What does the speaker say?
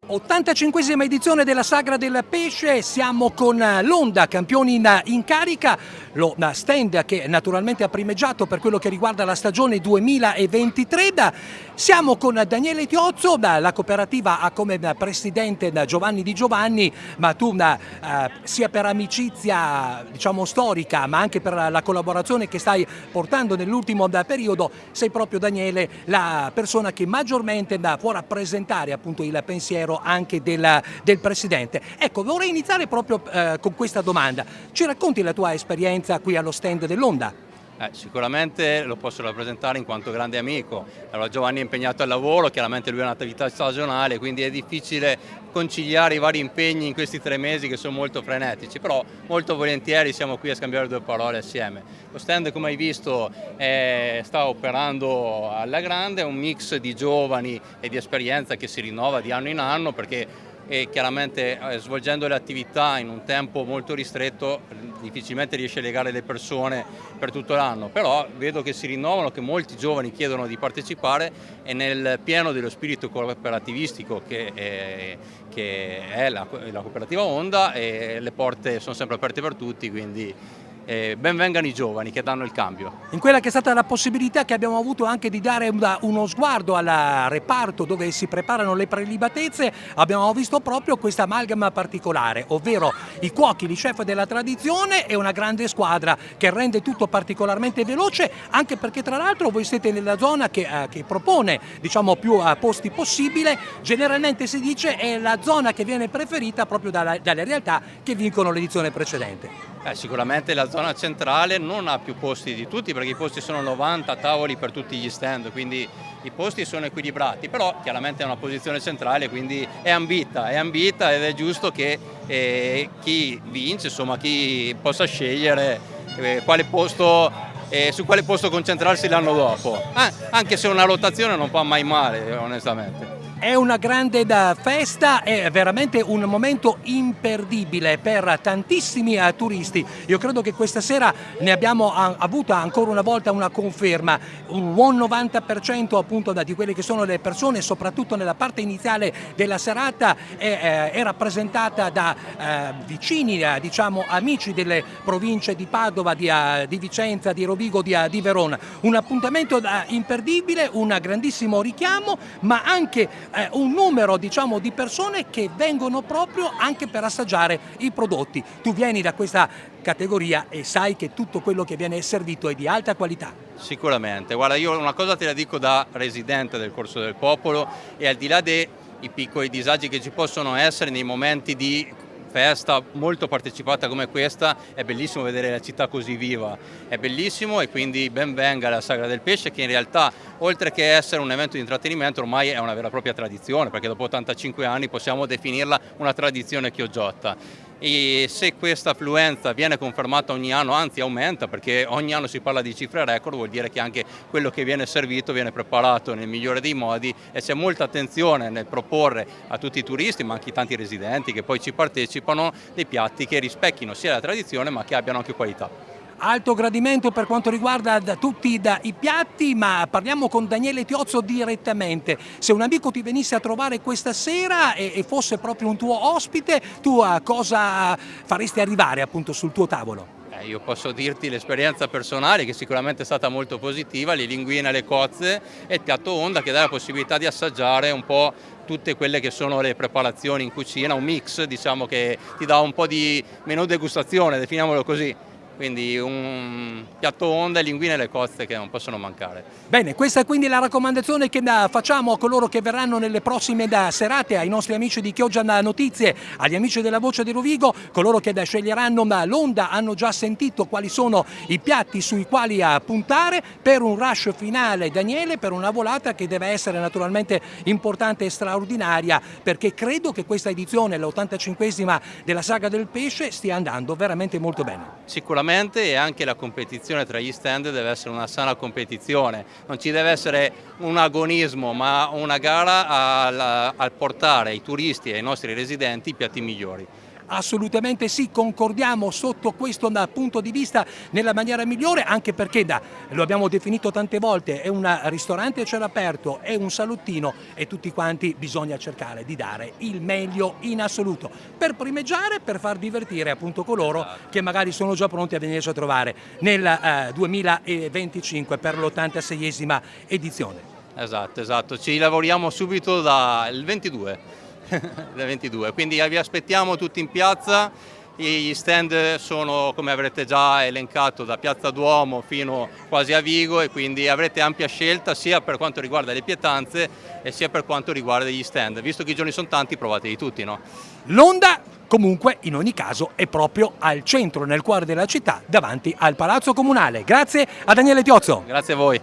85esima edizione della Sagra del Pesce, siamo con l'Onda, campioni in carica, lo stand che naturalmente ha primeggiato per quello che riguarda la stagione 2023. Siamo con Daniele Tiozzo, la cooperativa ha come presidente Giovanni Di Giovanni, ma tu sia per amicizia diciamo storica ma anche per la collaborazione che stai portando nell'ultimo periodo, sei proprio Daniele la persona che maggiormente può rappresentare appunto il pensiero anche del Presidente. Ecco, vorrei iniziare proprio con questa domanda. Ci racconti la tua esperienza qui allo stand dell'Onda? Sicuramente lo posso rappresentare in quanto grande amico. Allora, Giovanni è impegnato al lavoro, chiaramente lui ha un'attività stagionale, quindi è difficile conciliare i vari impegni in questi 3 mesi che sono molto frenetici, però molto volentieri siamo qui a scambiare 2 parole assieme. Lo stand, come hai visto, sta operando alla grande, è un mix di giovani e di esperienza che si rinnova di anno in anno, perché chiaramente svolgendo le attività in un tempo molto ristretto difficilmente riesce a legare le persone per tutto l'anno, però vedo che si rinnovano, che molti giovani chiedono di partecipare e nel pieno dello spirito cooperativistico che è la cooperativa Onda, e le porte sono sempre aperte per tutti, quindi ben vengano i giovani che danno il cambio. In quella che è stata la possibilità che abbiamo avuto anche di dare uno sguardo al reparto dove si preparano le prelibatezze, abbiamo visto proprio questa amalgama particolare, ovvero i cuochi, gli chef della tradizione e una grande squadra che rende tutto particolarmente veloce, anche perché tra l'altro voi siete nella zona che propone diciamo più posti possibile. Generalmente si dice è la zona che viene preferita proprio dalle realtà che vincono l'edizione precedente. Sicuramente la zona centrale non ha più posti di tutti, perché i posti sono 90 tavoli per tutti gli stand, quindi i posti sono equilibrati, però chiaramente è una posizione centrale, quindi è ambita ed è giusto che chi vince, insomma chi possa scegliere quale posto, su quale posto concentrarsi l'anno dopo, anche se una rotazione non fa mai male, onestamente. È una grande festa, è veramente un momento imperdibile per tantissimi turisti. Io credo che questa sera ne abbiamo avuta ancora una volta una conferma. Un buon 90% appunto di quelle che sono le persone, soprattutto nella parte iniziale della serata, è rappresentata da vicini, diciamo amici delle province di Padova, di Vicenza, di Rovigo, di Verona. Un appuntamento imperdibile, un grandissimo richiamo, ma anche un numero diciamo di persone che vengono proprio anche per assaggiare i prodotti. Tu vieni da questa categoria e sai che tutto quello che viene servito è di alta qualità. Sicuramente, guarda, io una cosa te la dico da residente del Corso del Popolo, e al di là dei piccoli disagi che ci possono essere nei momenti di festa molto partecipata come questa, è bellissimo vedere la città così viva, è bellissimo, e quindi ben venga la Sagra del Pesce, che in realtà oltre che essere un evento di intrattenimento ormai è una vera e propria tradizione, perché dopo 85 anni possiamo definirla una tradizione chioggiotta. E se questa affluenza viene confermata ogni anno, anzi aumenta, perché ogni anno si parla di cifre record, vuol dire che anche quello che viene servito viene preparato nel migliore dei modi, e c'è molta attenzione nel proporre a tutti i turisti, ma anche i tanti residenti che poi ci partecipano, dei piatti che rispecchino sia la tradizione ma che abbiano anche qualità. Alto gradimento per quanto riguarda tutti i piatti, ma parliamo con Daniele Tiozzo direttamente. Se un amico ti venisse a trovare questa sera e fosse proprio un tuo ospite, tu cosa faresti arrivare appunto sul tuo tavolo? Io posso dirti l'esperienza personale, che sicuramente è stata molto positiva, le linguine, le cozze e il piatto Onda, che dà la possibilità di assaggiare un po' tutte quelle che sono le preparazioni in cucina, un mix diciamo che ti dà un po' di menù degustazione, definiamolo così. Quindi un piatto Onda e linguine e le cozze che non possono mancare. Bene, questa è quindi la raccomandazione che facciamo a coloro che verranno nelle prossime serate, ai nostri amici di Chioggia Notizie, agli amici della Voce di Rovigo, coloro che sceglieranno l'Onda hanno già sentito quali sono i piatti sui quali puntare per un rush finale, Daniele, per una volata che deve essere naturalmente importante e straordinaria, perché credo che questa edizione, l'85esima della Sagra del Pesce, stia andando veramente molto bene. Sicuramente, e anche la competizione tra gli stand deve essere una sana competizione, non ci deve essere un agonismo, ma una gara al portare ai turisti e ai nostri residenti i piatti migliori. Assolutamente sì, concordiamo sotto questo punto di vista nella maniera migliore, anche perché lo abbiamo definito tante volte, è un ristorante a cielo aperto, è un salottino e tutti quanti bisogna cercare di dare il meglio in assoluto per primeggiare, per far divertire appunto coloro che magari sono già pronti a venirci a trovare nel 2025 per l'86esima edizione. Esatto, ci lavoriamo subito dal 22. Del 22, quindi vi aspettiamo tutti in piazza. Gli stand sono, come avrete già elencato, da Piazza Duomo fino quasi a Vigo, e quindi avrete ampia scelta sia per quanto riguarda le pietanze e sia per quanto riguarda gli stand. Visto che i giorni sono tanti, provateli tutti, no? L'Onda comunque in ogni caso è proprio al centro, nel cuore della città, davanti al Palazzo Comunale. Grazie a Daniele Tiozzo. Grazie a voi.